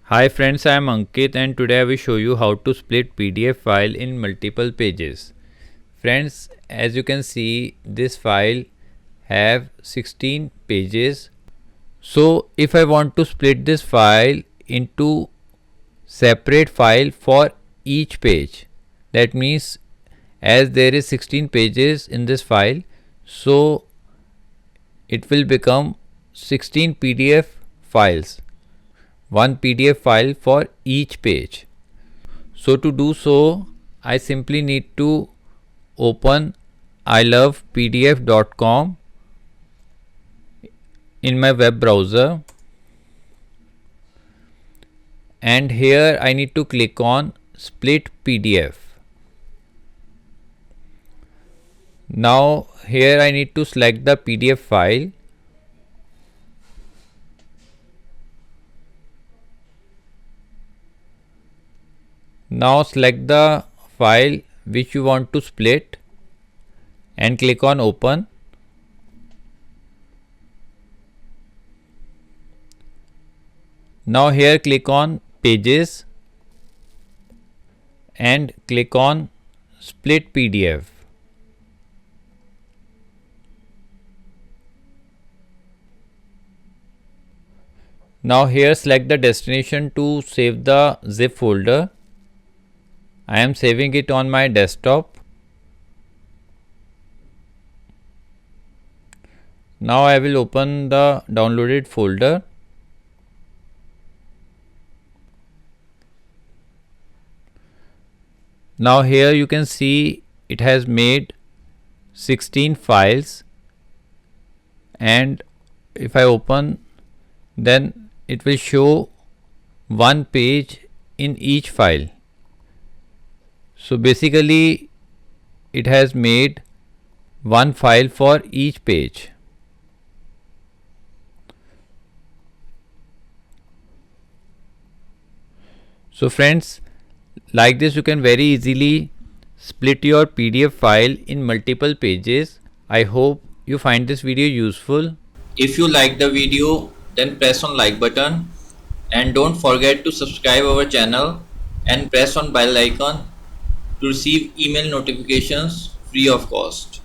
Hi friends, I am Ankit and today I will show you how to split PDF file in multiple pages. Friends, as you can see, this file have 16 pages. So if I want to split this file into separate file for each page, that means as there is 16 pages in this file, so it will become 16 PDF files, one PDF file for each page. So to do so, I simply need to open ilovepdf.com in my web browser, and here I need to click on split PDF. Now here I need to select the PDF file. Now select the file which you want to split and click on open. Now here click on pages and click on split PDF. Now here select the destination to save the zip folder. I am saving it on my desktop. Now I will open the downloaded folder. Now here you can see it has made 16 files, and if I open, then it will show one page in each file. So basically it has made one file for each page. So friends, like this you can very easily split your PDF file in multiple pages. I hope you find this video useful. If you like the video, then press on like button and don't forget to subscribe our channel and press on bell icon to receive email notifications free of cost.